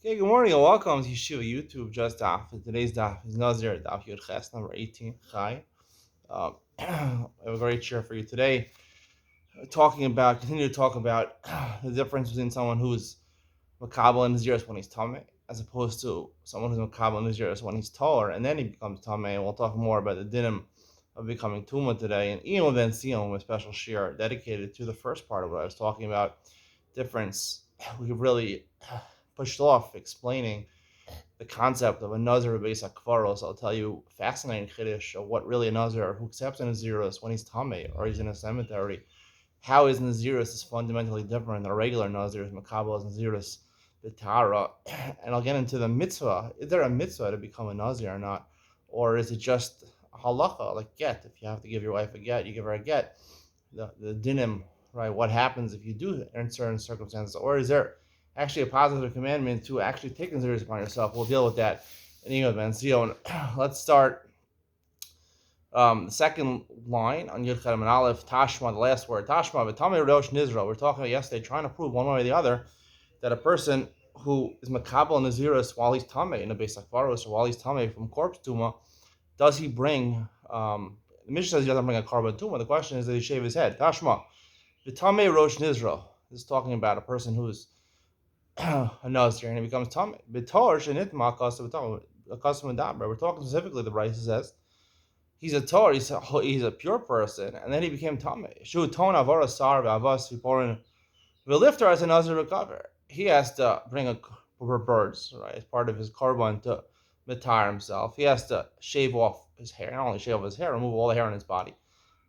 Okay, good morning and welcome to Yeshiva YouTube. Just Daf It. Today's Daf is Nazir, Daf Yud Ches, number 18. Chai. I have a great share for you today. Continue to talk about the difference between someone who's Makabal and Naziris when he's Tameh, as opposed to someone who's Makabal and Naziris when he's taller, and then he becomes Tameh. And we'll talk more about the dinim of becoming Tuma today. And Ian Ben Sion, a special share dedicated to the first part of what I was talking about. Difference. We really pushed off explaining the concept of a Nazir base akvaros. I'll tell you fascinating chiddush of what really a Nazir who accepts a Nazirus when he's Tameh or he's in a cemetery. How is Nazirus is fundamentally different than a regular Nazirus, Makabal is Nazirus Bitara. And I'll get into the mitzvah. Is there a mitzvah to become a Nazir or not? Or is it just a halacha, like get? If you have to give your wife a get, you give her a get. The dinim, right? What happens if you do in certain circumstances? Or is there actually a positive commandment to actually take Nazirus upon yourself? We'll deal with that in English, man. So let's start the second line on Yud Chet and Aleph, Tashma, the last word, Tashma, V'tamei Rosh Nizra. We're talking about yesterday, trying to prove one way or the other that a person who is Makabal Nazirus while he's Tameh in a Beis Akvaros, or while he's Tameh from corpse Tuma, does he bring, the Mishnah says he doesn't bring a carbon Tuma. The question is, does he shave his head? Tashma, V'tamei Rosh Nizra. This is talking about a person who's a Nazir and he becomes Tameh. B'tor Shenitma Akasam Dabra. We're talking specifically, the Bryce says, he's a Torah, he's a pure person, and then he became Tameh. Shu Ton Avara Sar V'Avas Viporin V'Lifter as a Nazir recover. He has to bring a birds, right, as part of his korban to retire himself. He has to shave off his hair, not only shave off his hair, remove all the hair on his body.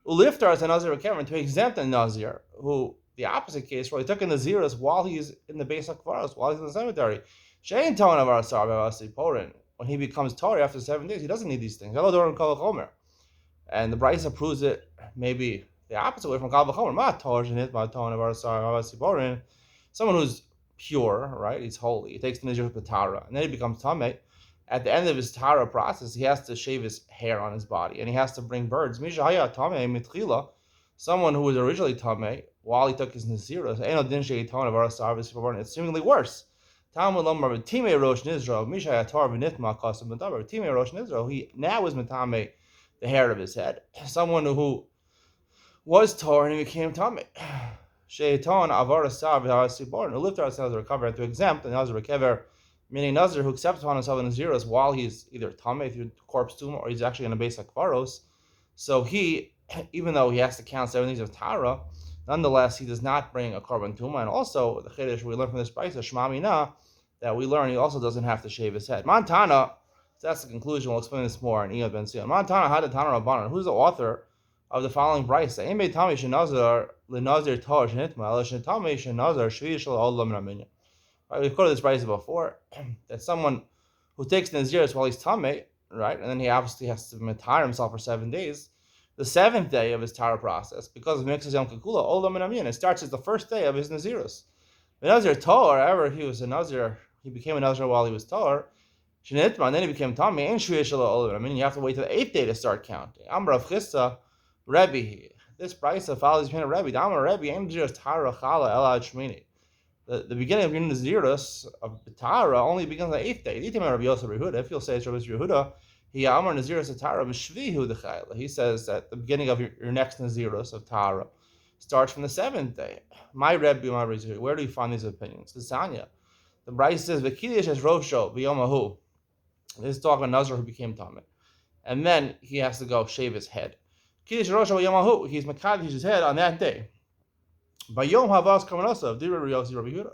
Ulifter as a Nazir recover, to exempt a Nazir, who the opposite case, where he took a Nazirus while he's in the base of Kvaros, while he's in the cemetery. Shein Ton Avara Sar V'Avas Viporin. When he becomes Torah after 7 days, he doesn't need these things. And the Brisa proves it maybe the opposite way from Kal V'chomer. Someone who's pure, right? He's holy. He takes the Nazir with Tara, and then he becomes Tameh. At the end of his Tara process, he has to shave his hair on his body, and he has to bring birds. Someone who was originally Tameh while he took his Nazirah, it's seemingly worse. He now is Matame the hair of his head. Someone who was torn and he became Tameh. Sheitan Avara Sav Sibor, who lived ourselves recover to exempt, and Nazir Rekever, meaning Nazir who accepts upon himself the Naziris while he's either Tameh through corpse tomb or he's actually in a base like Kvaros. So he, even though he has to count 7 days of Tara, nonetheless he does not bring a korban tuma. And also the chiddush we learn from this Brisa Shema Mina that we learn he also doesn't have to shave his head. Montana. So that's the conclusion. We'll explain this more in Iyad Ben Sion. Montana had a Tana Rabbanan. Who's the author of the following brisa? Right, we've quoted this brisa before. That someone who takes Naziris while he's Tameh, right, and then he obviously has to retire himself for 7 days. The 7th day of his Tara process, because of Mixas Yom Kikula, Olam and Amin, it starts as the first day of his Naziris. The Nazir Tor, however, he was a Nazir, he became a Nazir while he was Tor. Shenitma, and then he became Tameh, and Shuyah. I mean, you have to wait till the 8th day to start counting. Amr of Chissa, Rebbe. This brisa follows the Rebbe. The Amr Rebbe, Aim Naziris Tara Chala Ela Shmini. The beginning of your Naziris of Tara only begins on the 8th day. Rabbi Yosef Yehuda, if you'll say it's Rabbi Yehuda, he Amr Naziris Tara B'Shvihu the Chayla. He says that the beginning of your next Naziris of Tara starts from the 7th day. My Rebbe, my Rebbe, where do you find these opinions? The Sanya. The brisa says V'Kidish es Rosho B'Yomahu. This is talking about Nazir who became Tameh. And then he has to go shave his head. Kiddush Rosh Yamahu, he's Makadish his head on that day. By Yom Havas Kamanasav, Dira Yosi Rabbi Yehuda.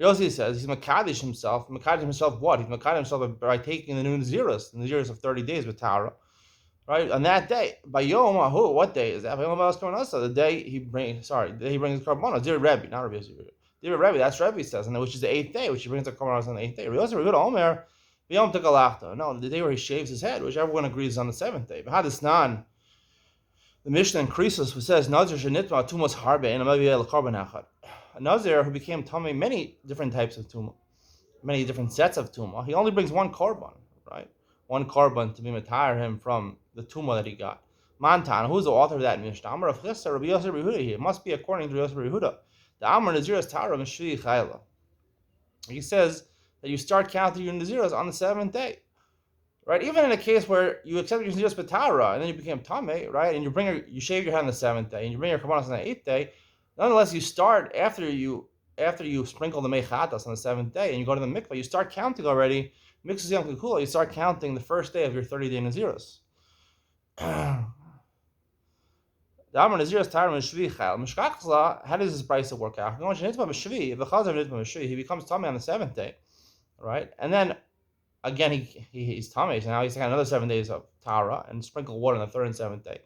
Yosi says he's Makadish himself. Makadish himself what? He's Makadish himself by taking the new Naziris of 30 days with Tara. Right? On that day. By Yom Hahu, what day is that? By Yom Havas Kamanasav, the day he brings Karbonos. Dira Rebbe, not Rabbi Yosi. Dira Rebbe, that's Rebbe says, and which is the 8th day, which he brings the Karbonos on the 8th day. Rabbi Yosi Rabbi Yehuda Omer. No, the day where he shaves his head, which everyone agrees is on the 7th day. But Hadisnan, the Mishnah increases, who says Nazir shenitma tumas harbe and a Nazir who became Tameh many different types of tuma, many different sets of tuma. He only brings one korban, right? One korban to be retire him from the tuma that he got. Mantan, who's the author of that Mishnah? Amar of Chissa, Rabbi Yosef Yehuda here. It must be according to Rabbi Yosef Yehuda. The Amar Nazir is Tara Mishri Chayla. He says that you start counting your Naziros on the 7th day. Right? Even in a case where you accept your Naziros B'Tara and then you became Tameh, right? And you shave your head on the 7th day and you bring your Karbanos on the 8th day, nonetheless, you start after you sprinkle the Mechatas on the 7th day and you go to the mikvah, you start counting already, mixes Yom Kikula, you start counting the first day of your 30-day Naziros. How does this price work out? He becomes Tameh on the 7th day, right? And then again, he's Tameh, so now he's got another 7 days of Tara and sprinkle water on the 3rd and 7th day.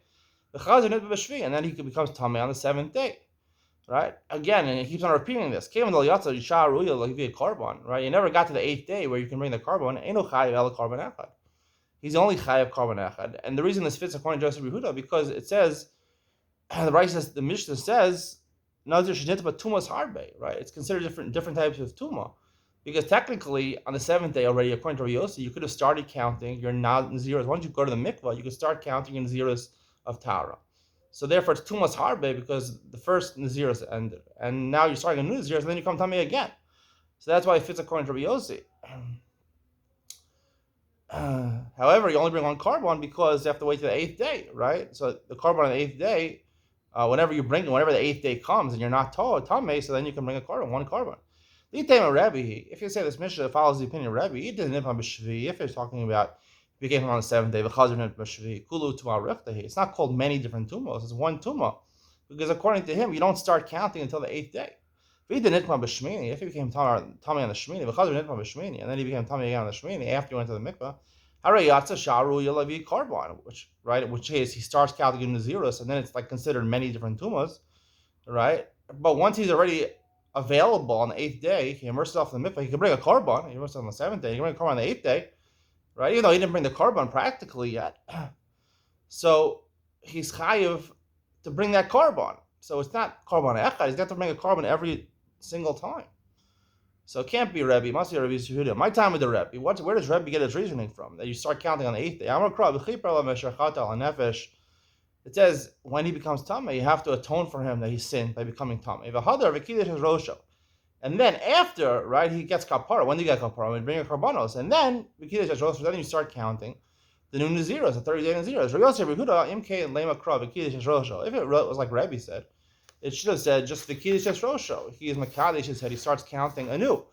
And then he becomes Tameh on the 7th day, right? Again, and he keeps on repeating this. Right? You never got to the 8th day where you can bring the carbon. He's only chayav carbon echad, and the reason this fits according to Joseph Yehuda because it says the Mishnah says Nazir shenit but tumas harbe, right? It's considered different types of tuma, because technically on the 7th day already, according to Rabbi Yossi, you could have started counting your Naziros. Once you go to the mikvah, you could start counting your Naziros of Tara. So therefore, it's tumas harbe because the first Naziros ended, and now you're starting a new Naziros, and then you come Tamei again. So that's why it fits according to Rabbi Yossi. However, you only bring one carbon because you have to wait to the 8th day, right? So the carbon on the 8th day, whenever the 8th day comes and you're not Tamei, so then you can bring one carbon. If you say this Mishnah follows the opinion of Rebbe, if you're talking about if you came on the 7th day, it's not called many different tumos, it's one tumo. Because according to him, you don't start counting until the 8th day. If you became Tamei on the Shmini, and then he became Tamei again on the Shmini after you went to the mikvah, which is he starts counting in Naziros, and then it's like considered many different tumas, right? But once he's already available on the 8th day, he immerses himself in the mikvah, he can bring a carbon, he immerses on the 7th day, he can bring a carbon on the 8th day, right? Even though he didn't bring the carbon practically yet. So he's chayiv to bring that carbon. So it's not carbon echad, he's got to bring a carbon every single time. So it can't be Rebbe, it must be Rebbe Yehuda. My time with the Rebbe, where does Rebbe get his reasoning from? That you start counting on the 8th day. It says when he becomes Tameh, you have to atone for him that he sinned by becoming Tameh. And then after, right, he gets kapara. When do you get kapara? When you bring your karbanos. And then you start counting the new Naziros, the 30-day Naziros. If it was like Rebbe said, it should have said just the Kiddush Rosho. He is Makadesh, he said he starts counting anew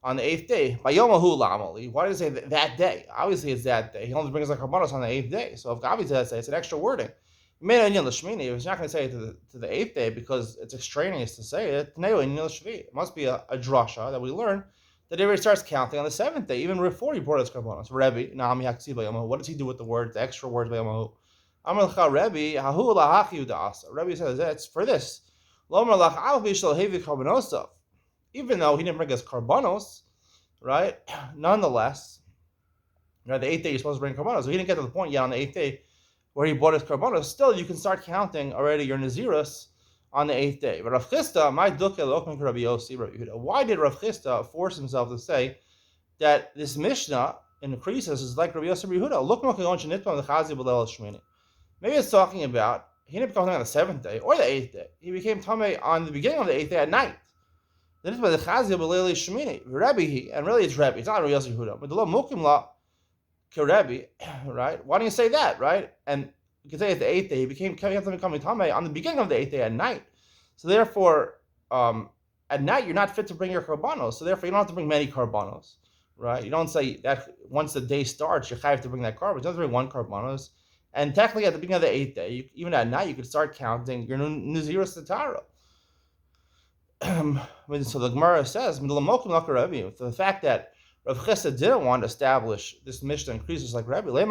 on the 8th day. By Yomahu Lamali. Why does it say that day? Obviously it's that day. He only brings the karbanos on the 8th day. So if Gabi says it's an extra wording. He made it in the Shmini. He's not going to say it to the 8th day because it's extraneous to say it. It must be a drasha that we learn that everybody starts counting on the 7th day, even before he brought his karbanos. Rebbe, what does he do with the words, the extra words by Yomahu? Rebbe says it's for this. Even though he didn't bring his karbanos, right? Nonetheless, the 8th day you're supposed to bring karbanos. So he didn't get to the point yet on the 8th day where he bought his karbanos. Still, you can start counting already your Naziros on the 8th day. But Rav Chisda, why did Rav Chisda force himself to say that this Mishnah increases is like Rabbi Yosef Yehuda? Maybe it's talking about he didn't become Tamei on the 7th day or the 8th day. He became Tamei on the beginning of the 8th day at night. Then it's by the Chazia B'Leili Shemini. Rebbe, and really it's Rebbe. It's not Rabbi Yosef Yehuda. But the law Mukim La Rebbe, right? Why don't you say that, right? And you can say it's the 8th day. He became Tamei on the beginning of the 8th day at night. So therefore, at night you're not fit to bring your karbanos. So therefore, you don't have to bring many karbanos, right? You don't say that once the day starts, you have to bring that karbanos. You don't have to bring one karbanos. And technically, at the beginning of the 8th day, even at night, you could start counting your Naziros Tatara. So the Gemara says, the fact that Rav Chisda didn't want to establish this Mishnah increases like Rebbe, he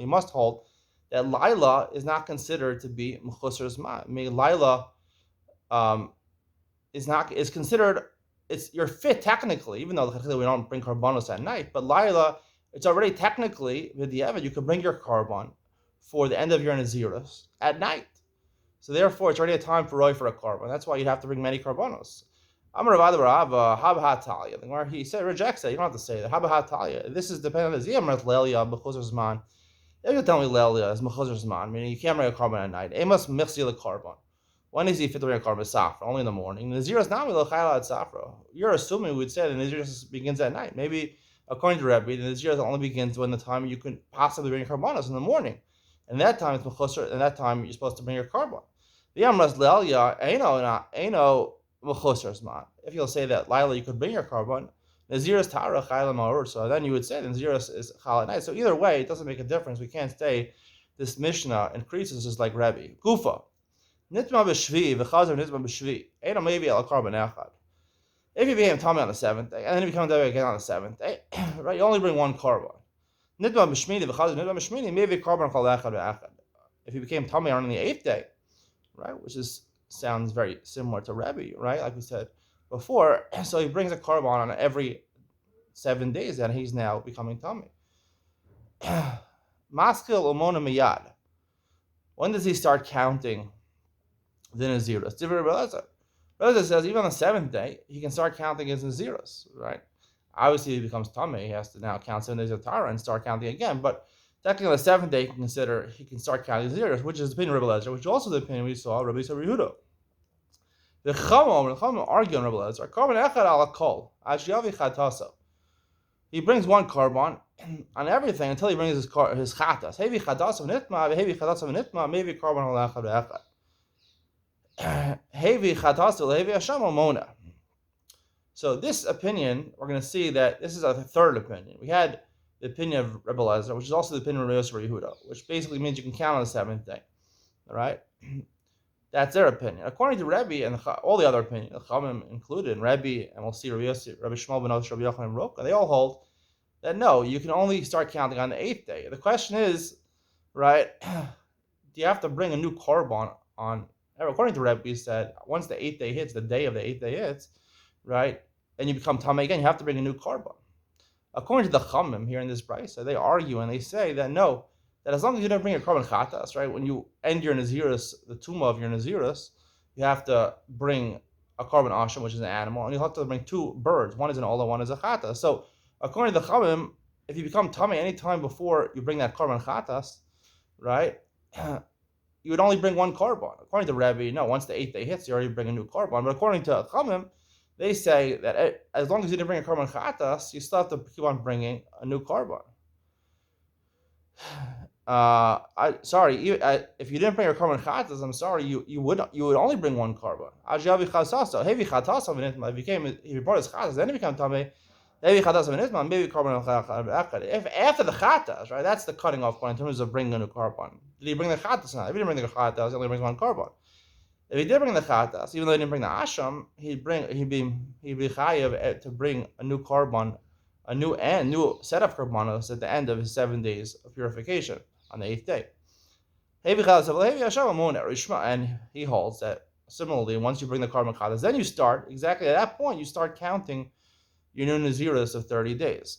must hold that Laila is not considered to be Mechusar Zman. I mean, Laila is considered, you're fit technically, even though we don't bring karbanos at night, but Laila, it's already technically, with the Evid, you can bring your carbon for the end of your Naziros at night. So therefore, it's already a time for Roy for a carbon. That's why you'd have to bring many carbonos. He said, rejects it. You don't have to say that. This is dependent on the Ziyam, Lelia, Bechuzar Zman. If you tell me Lelia is Bechuzar Zman, meaning you can't bring a carbon at night. It must mix the carbon. When is he fit to bring a korban safra? Only in the morning. Nazir is not milachayla at safra. You're assuming we would say the Nazir begins at night. Maybe according to Rebbe, the Nazir only begins when the time you could possibly bring your karbanos in the morning. And that time it's mechuser. And that time you're supposed to bring your karban. The Amras Lelia Aino mechuser zman. If you'll say that Lila you could bring your karban, Nazir is tara chayla ma'or. So then you would say the Nazir is chal at night. So either way, it doesn't make a difference. We can't say this Mishnah increases just like Rebbe. Gufa. Nitma b'shvi v'chazer nitma b'shvi. Eino maybe al karban echad. If you became tummy on the 7th day, and then you become tummy again on the 7th day, right? You only bring one korban. Nitma b'shmini v'chazer nitma b'shmini maybe karban chal echad ve'echad. If you became tummy on the 8th day, right, which sounds very similar to Rebbe, right? Like we said before, so he brings a korban on every 7 days, and he's now becoming tummy. Maskil umona miyad. When does he start counting the Naziros? Rebbe says even on the 7th day, he can start counting his Naziros, right? Obviously, he becomes tummy. He has to now count 7 days of Tara and start counting again. But technically, on the 7th day, he can start counting Naziros, which is the opinion of Rebbe Lezer, which is also the opinion we saw Rabbi Yehuda. The Chachamim argue on Rebbe Lezer. Korban echad ala kol, ashiyavi chataso. He brings one korban on everything until he brings his chatas. Hevi chatas of nitma, hevi chatas of nitma, maybe korban ala echad ve'echad. Hevi chatas of hevi Hashem mona. So this opinion, we're going to see that this is a third opinion. We had the opinion of Rebbe Lezer, which is also the opinion of Rabbi Yehuda, which basically means you can count on the 7th day. All right? That's their opinion. According to Rebbe and all the other opinions, the Chachamim included, and Rebbe, and we'll see Rabbi Shmuel ben Osh, Rabbi Yochanan Roka, they all hold that no, you can only start counting on the 8th day. The question is, right, do you have to bring a new korban on? According to Rebbe, he said once the 8th day hits, the day of the 8th day hits, right, and you become tamei again, you have to bring a new korban. According to the Chachamim here in this brisa, they argue and they say that no, that as long as you don't bring your korban chatas, right, when you end your Nazirus, the tumah of your Nazirus, you have to bring a korban asham, which is an animal, and you have to bring 2 birds. One is an ola, one is a chata. So according to the Chachamim, if you become tamei any time before you bring that korban chatas, right, you would only bring one korban. According to Rebbe, no, once the 8th day hits, you already bring a new korban. But according to Chachamim, they say that as long as you didn't bring a korban chatas, you still have to keep on bringing a new korban. If you didn't bring a korban chatas, I'm sorry, you would only bring one korban. Ajavi chasaso, heavy chataso v'nitma. If you brought his chatas, then he became tamei. Heavy chataso v'nitma, maybe korban echad. If after the chatas, right, that's the cutting off point in terms of bringing a new korban. Did he bring the chatas? Not. If he didn't bring the chatas, he only brings one korban. If he did bring the chatas, even though he didn't bring the asham, he'd be chayav to bring a new korban, a new set of korbanos at the end of his 7 days of purification on the 8th day. And he holds that similarly, once you bring the korban chatas, then you start exactly at that point. You start counting your new Nazirus of 30 days.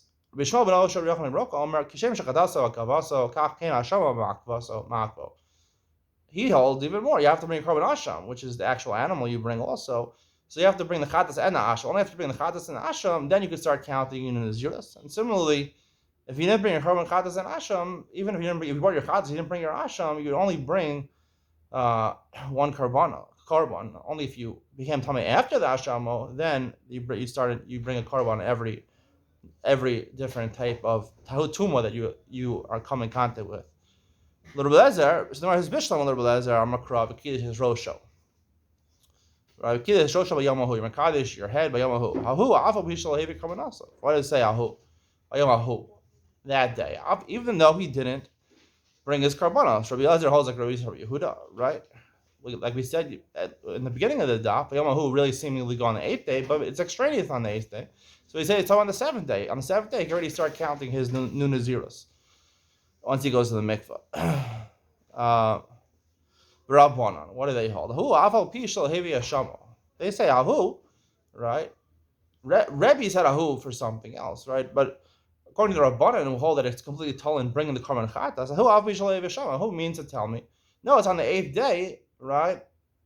He holds even more. You have to bring a korban asham, which is the actual animal you bring also. So you have to bring the chatas and the asham. Only have to bring the chatas and the asham, then you can start counting your Nazirus. And similarly, if you didn't bring your korban chatas and asham, even if you brought your chatas, you didn't bring your asham, you would only bring one korban. Only if you became tamei after the asham, then you bring a korban every different type of tumah that you are coming in contact with. Little Belezer, so his bishlam Little Belezer are makra v'kiddush his rosho. Right, kiddush rosho b'yamahu. You're makadosh your head b'yamahu. Hahu afa b'yishal hevi karbanasa. Why does it say hahu? B'yamahu. That day, even though he didn't bring his karbanos. Rabbi Elazar holds like Rabbi Yehuda, right? Like we said in the beginning of the daf, b'yamahu really seemingly go on the 8th day, but it's extraneous on the 8th day. So he said it's on the 7th day. On the 7th day, he can already start counting his new Nazirus once he goes to the mikvah. Rabbanon, what do they hold? Who afal pishal hevi hashamo? They say ahu, right? Rebbe said ahu for something else, right? But according to the Rabbanon, who hold that it's completely told in bringing the korban chatas, ahu afal pishal hevi hashamo? Who means to tell me? No, it's on the 8th day, right?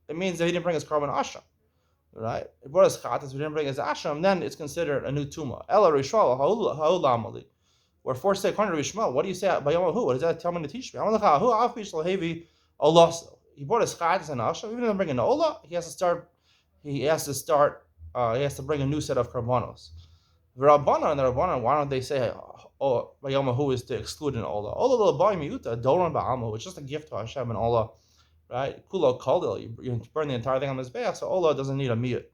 It means that he didn't bring his korban asham, right? He brought his chatas, he didn't bring his asham, then it's considered a new tumah. Ela rishval hahu lamali. We're forced to say, according to Rishma, what do you say by Yom Hu? What does that tell me to teach me? If he brought his chatas and asham, even if he bring an ola, he has to start. He has to start. He has to bring a new set of karbanos. The Rabbanan, why don't they say, oh, Vayomahu is to exclude an ola? Ola l'bay miuta doron ba'alma, which is just a gift to Hashem and ola, right? Kulo kaldil, you burn the entire thing on the mizbeach, so ola doesn't need a miyut.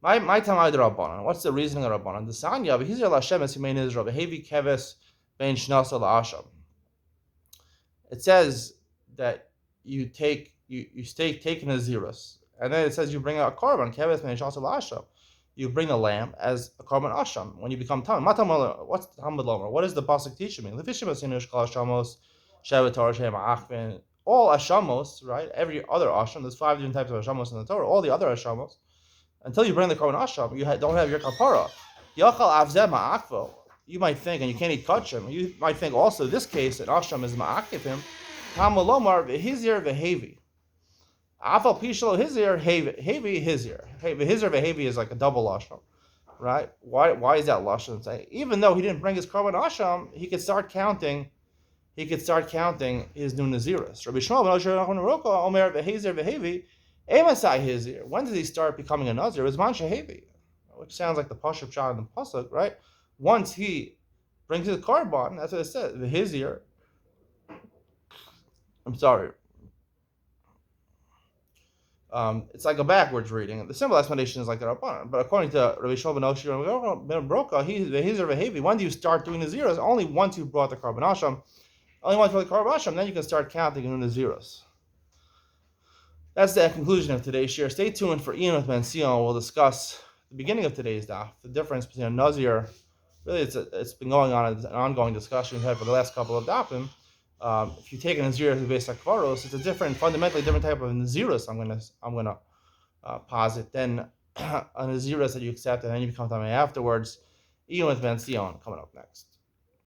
My tamai the Rabbanan. What's the reasoning of Rabbanan? The Sanya, but he's Hashem as Himein Israel, behavi keves ben shnasa la'asham. It says that you take a Nazirus, and then it says you bring a korban keves ben shnasa la'asham. You bring a lamb as a korban asham when you become tamid. What's tamid lomer? What does the pasuk teach me? All ashamos, right? Every other asham. There's 5 different types of ashamos in the Torah. All the other ashamos, until you bring the korban asham, you don't have your kapara. Yachal avzeh ma'akvo. You might think, and you can't eat kachim. You might think also this case, an asham is ma'akif him. Tamid lomer v'hizir v'hevi. Afal pishlo hizir hevi hizir. Hizir vehevi is like a double lashon, right? Why is that lashon? Say even though he didn't bring his korban asham, he could start counting. He could start counting his new naziris. Rabbi Shmuel ben Osher Roka Omer vehizir vehevi emasai hizir. When did he start becoming a nazir? It was man shehevi, which sounds like the pashup shot in the pasuk, right? Once he brings his korban, that's what it says. The hizir. I'm sorry. It's like a backwards reading. The simple explanation is like the Rabbanan. But according to Rabbi Shmuel ben Osher ben Broka, the Hizir Vehevi, when do you start doing the zeros? Only once you brought the korban asham. Only once you brought the korban asham, then you can start counting in the zeros. That's the conclusion of today's share. Stay tuned for Ian with Ben Sion. We'll discuss the beginning of today's daf, the difference between a Nazir. Really, it's been going on as an ongoing discussion we've had for the last couple of dafim. If you take a Nazir as a base akvaros, it's a fundamentally different type of Nazirus. I'm gonna posit than a Nazirus that you accept and then you become Tamei afterwards. Even with Ben Sion coming up next.